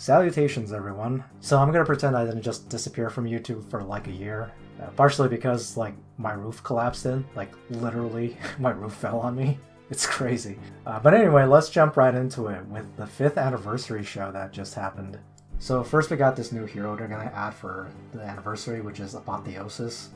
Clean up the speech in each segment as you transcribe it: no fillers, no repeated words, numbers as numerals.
Salutations everyone. So I'm gonna pretend I didn't just disappear from YouTube for like a year. Partially because like my roof collapsed in, like literally my roof fell on me. It's crazy. But anyway, let's jump right into it with the 5th anniversary show that just happened. So first we got this new hero they're gonna add for the anniversary, which is Apotheosis.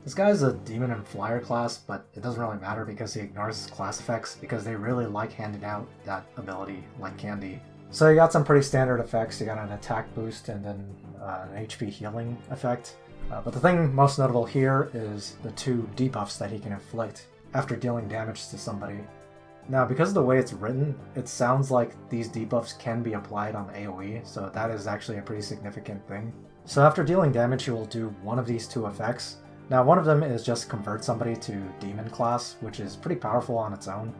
This guy's a demon and flyer class, but it doesn't really matter because he ignores class effects because they really like handing out that ability like candy. So you got some pretty standard effects. You got an attack boost and then an HP healing effect. But the thing most notable here is the 2 debuffs that he can inflict after dealing damage to somebody. Now, because of the way it's written, it sounds like these debuffs can be applied on AoE, so that is actually a pretty significant thing. So after dealing damage, he will do one of these 2 effects. Now, one of them is just convert somebody to demon class, which is pretty powerful on its own.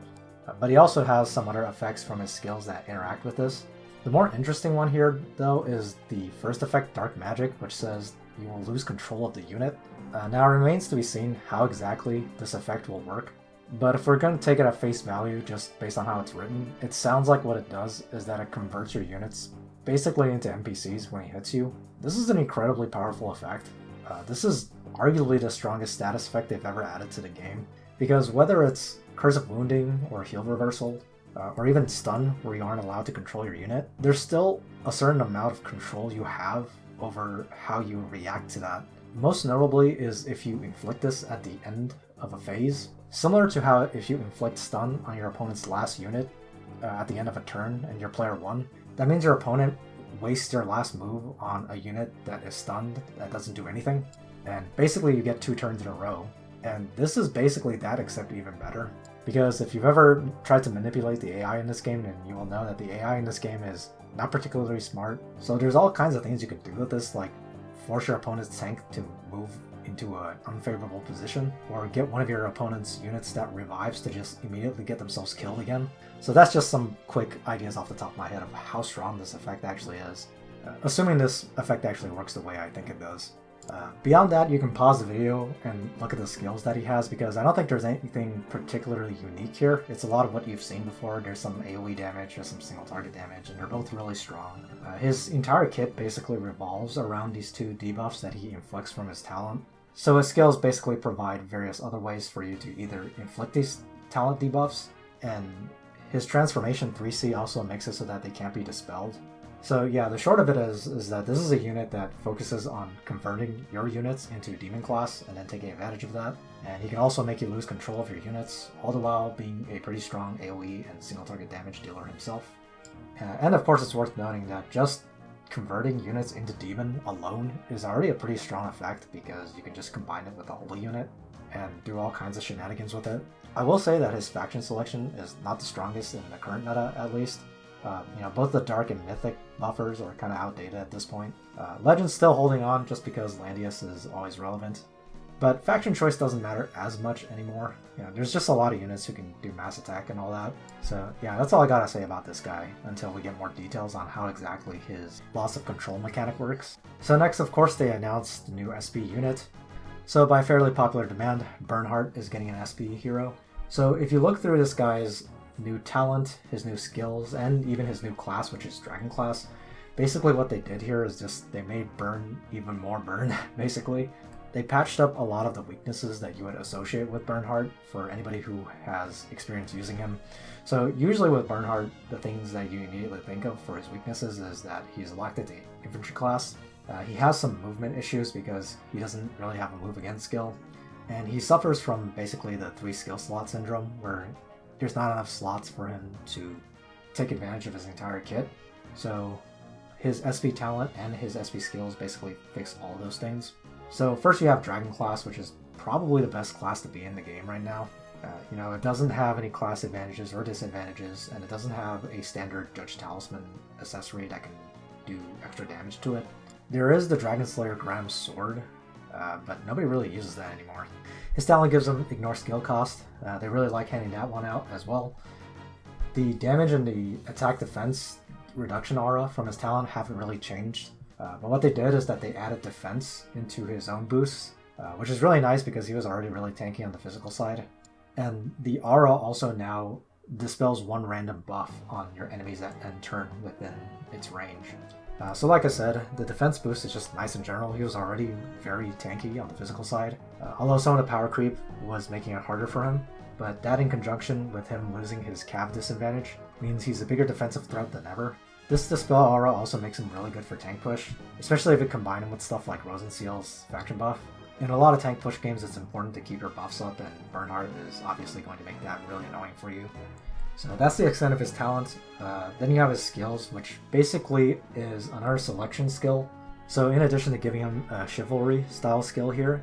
But he also has some other effects from his skills that interact with this. The more interesting one here, though, is the first effect, Dark Magic, which says you will lose control of the unit. Now, it remains to be seen how exactly this effect will work. But if we're going to take it at face value, just based on how it's written, it sounds like what it does is that it converts your units basically into NPCs when he hits you. This is an incredibly powerful effect. This is arguably the strongest status effect they've ever added to the game, because whether it's Curse of Wounding or Heal Reversal, or even Stun where you aren't allowed to control your unit, there's still a certain amount of control you have over how you react to that. Most notably is if you inflict this at the end of a phase, similar to how if you inflict Stun on your opponent's last unit at the end of a turn and you're player 1, that means your opponent wastes their last move on a unit that is stunned that doesn't do anything, and basically you get 2 turns in a row. And this is basically that, except even better. Because if you've ever tried to manipulate the AI in this game, then you will know that the AI in this game is not particularly smart. So there's all kinds of things you could do with this, like force your opponent's tank to move into an unfavorable position, or get one of your opponent's units that revives to just immediately get themselves killed again. So that's just some quick ideas off the top of my head of how strong this effect actually is. Assuming this effect actually works the way I think it does. Beyond that, you can pause the video and look at the skills that he has, because I don't think there's anything particularly unique here. It's a lot of what you've seen before. There's some AoE damage, there's some single target damage, and they're both really strong. His entire kit basically revolves around these 2 debuffs that he inflicts from his talent. So his skills basically provide various other ways for you to either inflict these talent debuffs, and his transformation 3C also makes it so that they can't be dispelled. So yeah, the short of it is that this is a unit that focuses on converting your units into demon class and then taking advantage of that. And he can also make you lose control of your units, all the while being a pretty strong AoE and single target damage dealer himself. And of course it's worth noting that just converting units into demon alone is already a pretty strong effect, because you can just combine it with a holy unit and do all kinds of shenanigans with it. I will say that his faction selection is not the strongest in the current meta, at least. Both the Dark and Mythic buffers are kind of outdated at this point. Legend's still holding on just because Landius is always relevant. But faction choice doesn't matter as much anymore. There's just a lot of units who can do mass attack and all that. So yeah, that's all I gotta say about this guy until we get more details on how exactly his loss of control mechanic works. So next, of course, they announced the new SP unit. So by fairly popular demand, Bernhardt is getting an SP hero. So if you look through this guy's new talent, his new skills, and even his new class, which is Dragon class, basically what they did here is just they made Burn even more Burn, basically. They patched up a lot of the weaknesses that you would associate with Bernhardt for anybody who has experience using him. So usually with Bernhardt, the things that you immediately think of for his weaknesses is that he's elected the infantry class. He has some movement issues because he doesn't really have a move against skill, and he suffers from basically the 3 skill slot syndrome, where there's not enough slots for him to take advantage of his entire kit. So his SP talent and his SP skills basically fix all those things. So first you have Dragon class, which is probably the best class to be in the game right now. It doesn't have any class advantages or disadvantages, and it doesn't have a standard Judge Talisman accessory that can do extra damage to it. There is the Dragon Slayer Graham's Sword, but nobody really uses that anymore. His talent gives him Ignore Skill Cost. They really like handing that one out as well. The damage and the attack defense reduction aura from his talent haven't really changed. But what they did is that they added defense into his own boosts, which is really nice because he was already really tanky on the physical side. And the aura also now dispels one random buff on your enemies at end turn within its range. So like I said, the defense boost is just nice in general. He was already very tanky on the physical side, although some of the power creep was making it harder for him, but that in conjunction with him losing his cav disadvantage means he's a bigger defensive threat than ever. This Dispel aura also makes him really good for tank push, especially if it combines him with stuff like Rosenseal's faction buff. In a lot of tank push games, it's important to keep your buffs up, and Bernhardt is obviously going to make that really annoying for you. So that's the extent of his talent. Then you have his skills, which basically is another selection skill. So in addition to giving him a chivalry style skill here,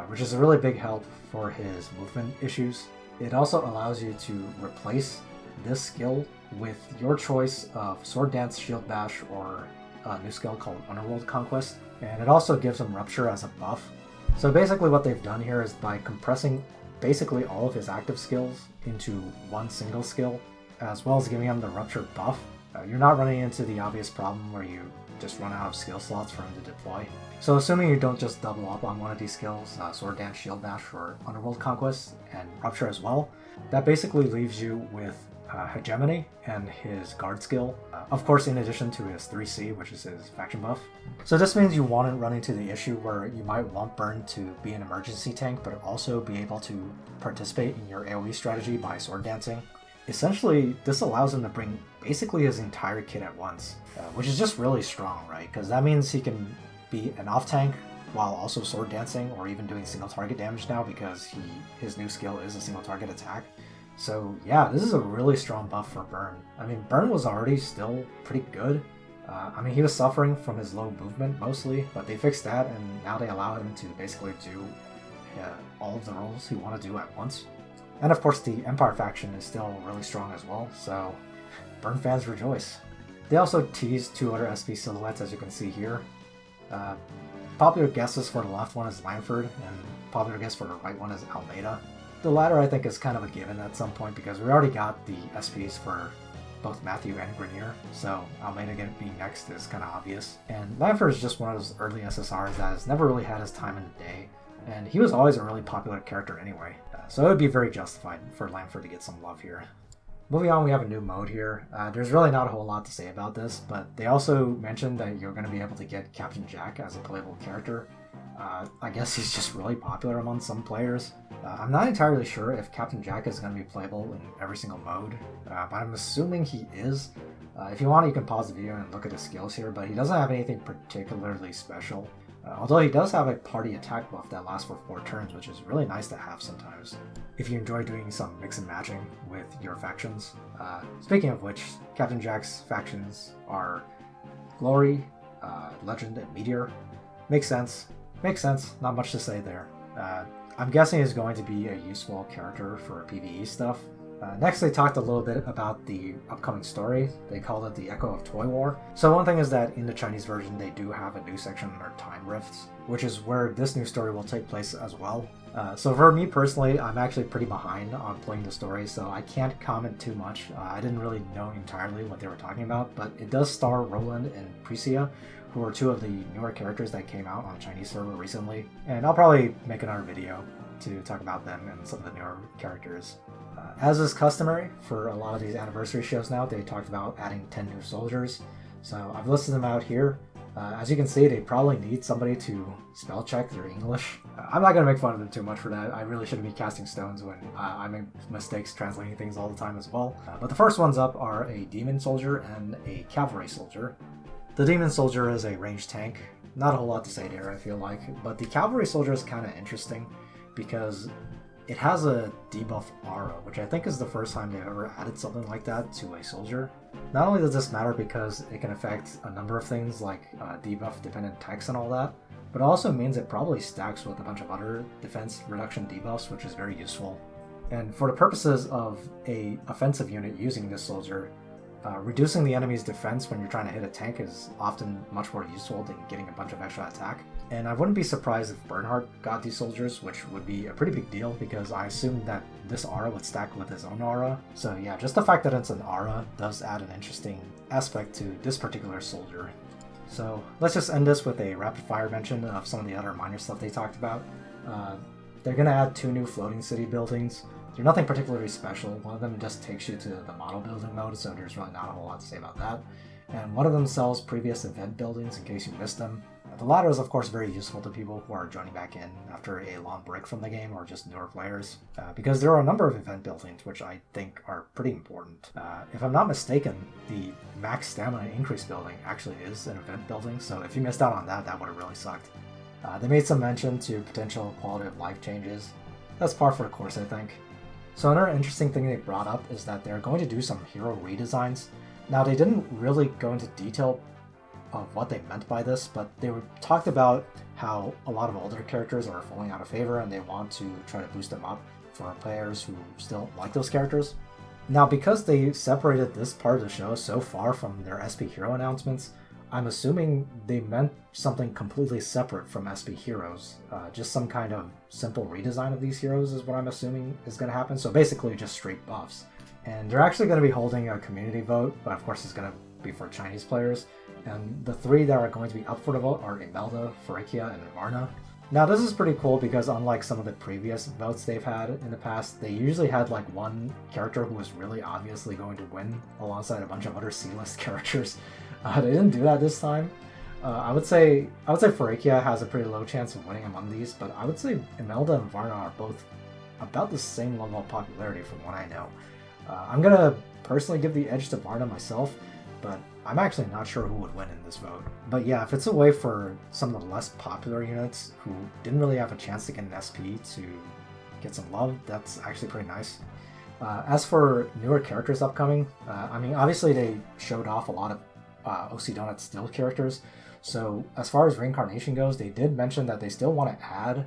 which is a really big help for his movement issues, it also allows you to replace this skill with your choice of Sword Dance, Shield Bash, or a new skill called Underworld Conquest. And it also gives him Rupture as a buff. So basically what they've done here is by compressing basically all of his active skills into one single skill, as well as giving him the Rupture buff, you're not running into the obvious problem where you just run out of skill slots for him to deploy. So assuming you don't just double up on one of these skills, Sword Dance, Shield Bash, or Underworld Conquest, and Rupture as well, that basically leaves you with Hegemony and his guard skill, of course in addition to his 3C, which is his faction buff. So this means you won't run into the issue where you might want Burn to be an emergency tank, but also be able to participate in your AoE strategy by sword dancing. Essentially, this allows him to bring basically his entire kit at once, which is just really strong, right? Because that means he can be an off tank while also sword dancing, or even doing single target damage now because his new skill is a single target attack. So yeah, this is a really strong buff for Burn. I mean, Burn was already still pretty good. I mean, he was suffering from his low movement mostly, but they fixed that, and now they allow him to basically do all of the roles he want to do at once. And of course, the Empire faction is still really strong as well, so Burn fans rejoice. They also teased two other SP silhouettes, as you can see here. Popular guesses for the left one is Langford, and popular guess for the right one is Almeida. The latter I think is kind of a given at some point because we already got the SPs for both Matthew and Grenier, so Almeida being next is kind of obvious. And Langford is just one of those early SSRs that has never really had his time in the day, and he was always a really popular character anyway, so it would be very justified for Langford to get some love here. Moving on, we have a new mode here. There's really not a whole lot to say about this, but they also mentioned that you're going to be able to get Captain Jack as a playable character. I guess he's just really popular among some players. I'm not entirely sure if Captain Jack is going to be playable in every single mode, but I'm assuming he is. If you want, you can pause the video and look at his skills here, but he doesn't have anything particularly special. Although he does have a party attack buff that lasts for 4 turns, which is really nice to have sometimes, if you enjoy doing some mix and matching with your factions. Speaking of which, Captain Jack's factions are Glory, Legend, and Meteor. Makes sense, not much to say there. I'm guessing he's going to be a useful character for PvE stuff. Next, they talked a little bit about the upcoming story. They called it the Echo of Toywar. So one thing is that in the Chinese version, they do have a new section under Time Rifts, which is where this new story will take place as well. So for me personally, I'm actually pretty behind on playing the story, so I can't comment too much. I didn't really know entirely what they were talking about, but it does star Roland and Prisia, who are 2 of the newer characters that came out on Chinese server recently. And I'll probably make another video to talk about them and some of the newer characters. As is customary for a lot of these anniversary shows now, they talked about adding 10 new soldiers. So I've listed them out here. As you can see, they probably need somebody to spell check their English. I'm not going to make fun of them too much for that. I really shouldn't be casting stones when I make mistakes translating things all the time as well. But the first ones up are a demon soldier and a cavalry soldier. The demon soldier is a ranged tank. Not a whole lot to say there, I feel like. But the cavalry soldier is kind of interesting because it has a debuff aura, which I think is the first time they've ever added something like that to a soldier. Not only does this matter because it can affect a number of things like debuff dependent techs and all that, but it also means it probably stacks with a bunch of other defense reduction debuffs, which is very useful. And for the purposes of a offensive unit using this soldier, reducing the enemy's defense when you're trying to hit a tank is often much more useful than getting a bunch of extra attack. And I wouldn't be surprised if Bernhardt got these soldiers, which would be a pretty big deal because I assume that this aura would stack with his own aura. So yeah, just the fact that it's an aura does add an interesting aspect to this particular soldier. So let's just end this with a rapid fire mention of some of the other minor stuff they talked about. They're going to add 2 new floating city buildings, They're nothing particularly special. One of them just takes you to the model building mode, so there's really not a whole lot to say about that. And one of them sells previous event buildings in case you missed them. The latter is of course very useful to people who are joining back in after a long break from the game or just newer players, because there are a number of event buildings which I think are pretty important. If I'm not mistaken, the max stamina increase building actually is an event building, so if you missed out on that, that would have really sucked. They made some mention to potential quality of life changes. That's par for the course, I think. So another interesting thing they brought up is that they're going to do some hero redesigns. Now, they didn't really go into detail of what they meant by this, but they talked about how a lot of older characters are falling out of favor and they want to try to boost them up for players who still like those characters. Now, because they separated this part of the show so far from their SP Hero announcements, I'm assuming they meant something completely separate from SP Heroes. Just some kind of simple redesign of these heroes is what I'm assuming is going to happen, so basically just straight buffs. And they're actually going to be holding a community vote, but of course it's going to be for Chinese players. And the three that are going to be up for the vote are Imelda, Phrygia, and Varna. Now this is pretty cool because unlike some of the previous votes they've had in the past, they usually had like one character who was really obviously going to win alongside a bunch of other C-list characters. They didn't do that this time. I would say Phrygia has a pretty low chance of winning among these, but I would say Imelda and Varna are both about the same level of popularity from what I know. I'm gonna personally give the edge to Varna myself, but I'm actually not sure who would win in this vote. But yeah, if it's a way for some of the less popular units who didn't really have a chance to get an SP to get some love, that's actually pretty nice. As for newer characters upcoming, I mean, obviously they showed off a lot of OC Donut still characters, so as far as reincarnation goes, they did mention that they still want to add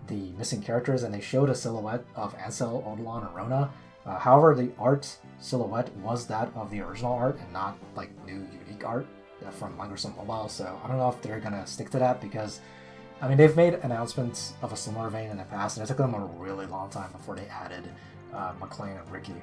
the missing characters, and they showed a silhouette of Ansel, Odilon, and Rona. However, the art silhouette was that of the original art and not like new unique art from Langrisser Mobile, so I don't know if they're gonna stick to that because, I mean, they've made announcements of a similar vein in the past and it took them a really long time before they added McLean and Ricky.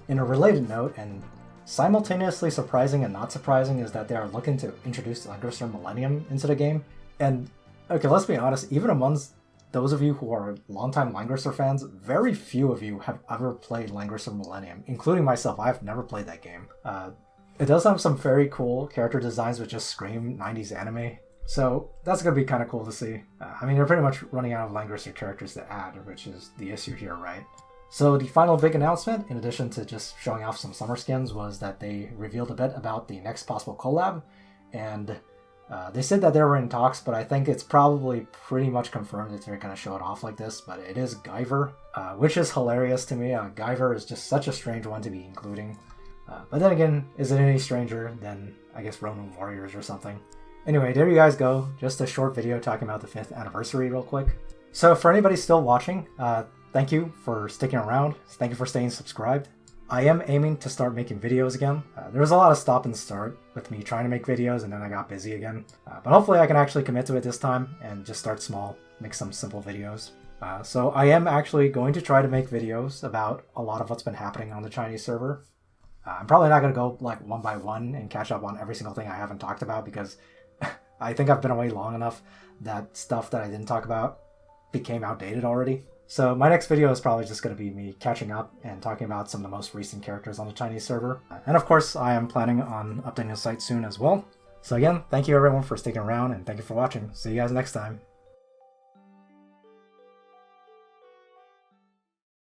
In a related note, and simultaneously surprising and not surprising, is that they are looking to introduce Langrisser Millennium into the game. And okay, let's be honest, even amongst those of you who are longtime Langrisser fans, very few of you have ever played Langrisser Millennium, including myself. I've never played that game. It does have some very cool character designs which just scream 90s anime, so that's going to be kind of cool to see. I mean, they're pretty much running out of Langrisser characters to add, which is the issue here, right? So the final big announcement, in addition to just showing off some summer skins, was that they revealed a bit about the next possible collab, and they said that they were in talks, but I think it's probably pretty much confirmed that they're going to show it off like this, but it is Guyver, which is hilarious to me. Guyver is just such a strange one to be including. But then again, is it any stranger than, I guess, Roman Warriors or something? Anyway, there you guys go. Just a short video talking about the 5th anniversary real quick. So for anybody still watching, thank you for sticking around. Thank you for staying subscribed. I am aiming to start making videos again. There was a lot of stop and start with me trying to make videos and then I got busy again. But hopefully I can actually commit to it this time and just start small, make some simple videos. So I am actually going to try to make videos about a lot of what's been happening on the Chinese server. I'm probably not going to go like one by one and catch up on every single thing I haven't talked about because I think I've been away long enough that stuff that I didn't talk about became outdated already. So my next video is probably just going to be me catching up and talking about some of the most recent characters on the Chinese server. And of course, I am planning on updating the site soon as well. So again, thank you everyone for sticking around and thank you for watching. See you guys next time.